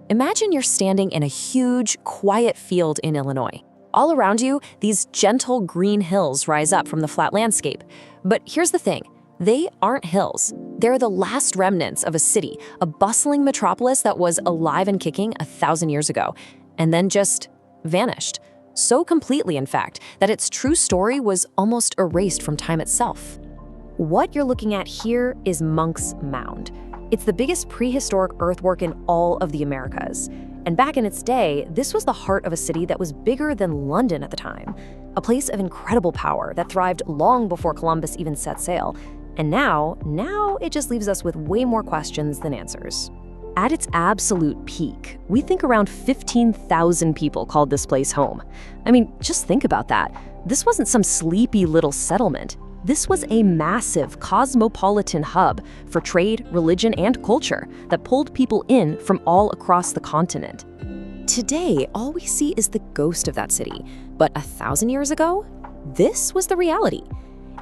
Imagine you're standing in a huge, quiet field in Illinois. All around you, these gentle green hills rise up from the flat landscape. But here's the thing, they aren't hills. They're the last remnants of a city, a bustling metropolis that was alive and kicking 1,000 years ago, and then just vanished. So completely, in fact, that its true story was almost erased from time itself. What you're looking at here is Monks Mound. It's the biggest prehistoric earthwork in all of the Americas. And back in its day, this was the heart of a city that was bigger than London at the time, a place of incredible power that thrived long before Columbus even set sail. And now it just leaves us with way more questions than answers. At its absolute peak, we think around 15,000 people called this place home. I mean, just think about that. This wasn't some sleepy little settlement. This was a massive cosmopolitan hub for trade, religion, and culture that pulled people in from all across the continent. Today, all we see is the ghost of that city. But 1,000 years ago, this was the reality.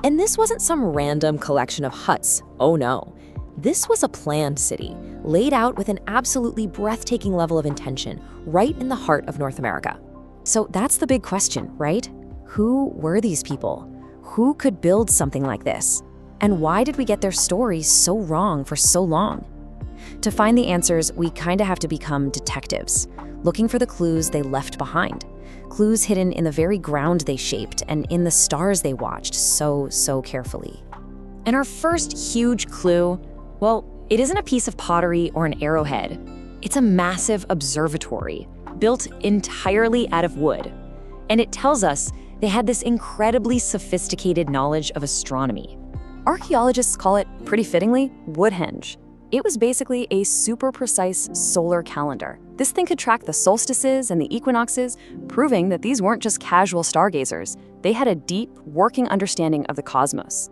And this wasn't some random collection of huts. Oh no. This was a planned city, laid out with an absolutely breathtaking level of intention, right in the heart of North America. So that's the big question, right? Who were these people? Who could build something like this? And why did we get their stories so wrong for so long? To find the answers, we kind of have to become detectives, looking for the clues they left behind. Clues hidden in the very ground they shaped and in the stars they watched so carefully. And our first huge clue, well, it isn't a piece of pottery or an arrowhead. It's a massive observatory built entirely out of wood. And it tells us they had this incredibly sophisticated knowledge of astronomy. Archaeologists call it, pretty fittingly, Woodhenge. It was basically a super precise solar calendar. This thing could track the solstices and the equinoxes, proving that these weren't just casual stargazers. They had a deep, working understanding of the cosmos.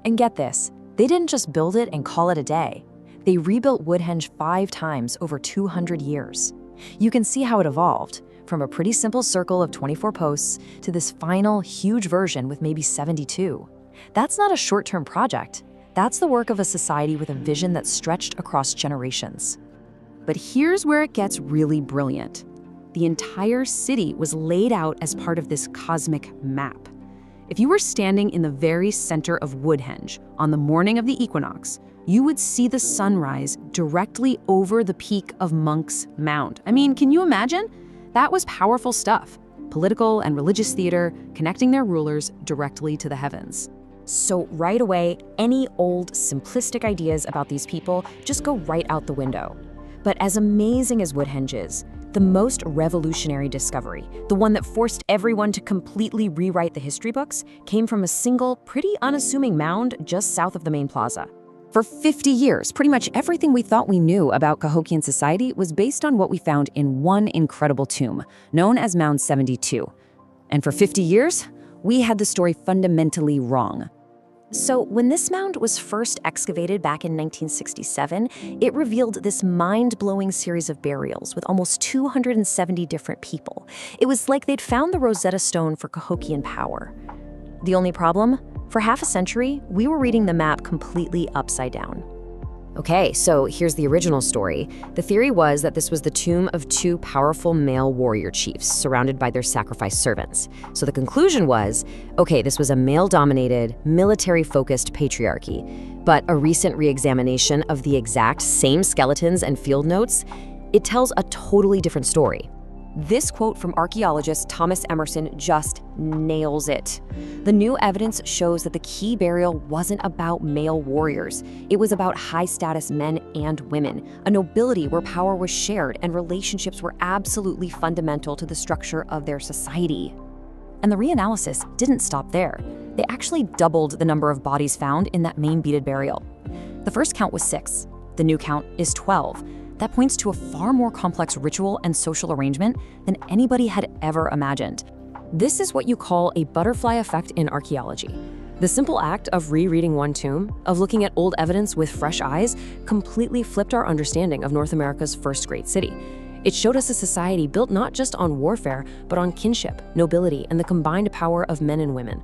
And get this, they didn't just build it and call it a day. They rebuilt Woodhenge 5 times over 200 years. You can see how it evolved, from a pretty simple circle of 24 posts to this final huge version with maybe 72. That's not a short-term project. That's the work of a society with a vision that stretched across generations. But here's where it gets really brilliant. The entire city was laid out as part of this cosmic map. If you were standing in the very center of Woodhenge on the morning of the equinox, you would see the sunrise directly over the peak of Monks Mound. I mean, can you imagine? That was powerful stuff. Political and religious theater connecting their rulers directly to the heavens. So right away, any old simplistic ideas about these people just go right out the window. But as amazing as Woodhenge is, the most revolutionary discovery, the one that forced everyone to completely rewrite the history books, came from a single, pretty unassuming mound just south of the main plaza. For 50 years, pretty much everything we thought we knew about Cahokian society was based on what we found in one incredible tomb, known as Mound 72. And for 50 years, we had the story fundamentally wrong. So when this mound was first excavated back in 1967, it revealed this mind-blowing series of burials with almost 270 different people. It was like they'd found the Rosetta Stone for Cahokian power. The only problem? For half a century, we were reading the map completely upside down. Okay, so here's the original story. The theory was that this was the tomb of 2 powerful male warrior chiefs surrounded by their sacrificed servants. So the conclusion was, okay, this was a male-dominated, military-focused patriarchy. But a recent re-examination of the exact same skeletons and field notes, it tells a totally different story. This quote from archaeologist Thomas Emerson just nails it. The new evidence shows that the key burial wasn't about male warriors. It was about high-status men and women, a nobility where power was shared and relationships were absolutely fundamental to the structure of their society. And the reanalysis didn't stop there. They actually doubled the number of bodies found in that main beaded burial. The first count was 6. The new count is 12. That points to a far more complex ritual and social arrangement than anybody had ever imagined. This is what you call a butterfly effect in archaeology. The simple act of rereading one tomb, of looking at old evidence with fresh eyes, completely flipped our understanding of North America's first great city. It showed us a society built not just on warfare, but on kinship, nobility, and the combined power of men and women.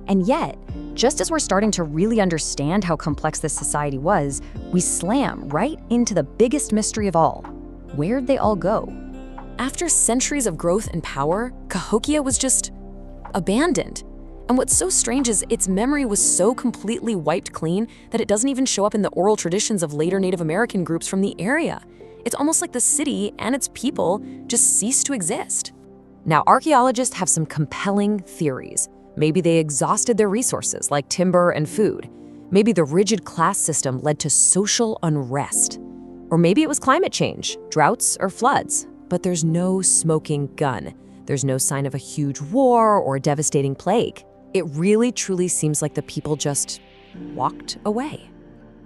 And yet, just as we're starting to really understand how complex this society was, we slam right into the biggest mystery of all. Where'd they all go? After centuries of growth and power, Cahokia was just abandoned. And what's so strange is its memory was so completely wiped clean that it doesn't even show up in the oral traditions of later Native American groups from the area. It's almost like the city and its people just ceased to exist. Now, archaeologists have some compelling theories. Maybe they exhausted their resources, like timber and food. Maybe the rigid class system led to social unrest. Or maybe it was climate change, droughts or floods. But there's no smoking gun. There's no sign of a huge war or a devastating plague. It really truly seems like the people just walked away.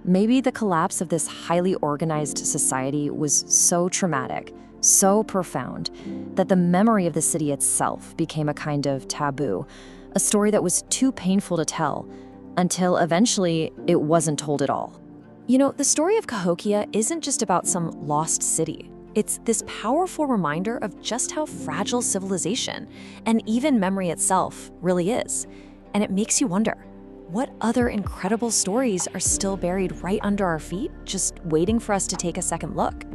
Maybe the collapse of this highly organized society was so traumatic, so profound, that the memory of the city itself became a kind of taboo, a story that was too painful to tell, until eventually it wasn't told at all. You know, the story of Cahokia isn't just about some lost city. It's this powerful reminder of just how fragile civilization, and even memory itself, really is. And it makes you wonder, what other incredible stories are still buried right under our feet, just waiting for us to take a second look?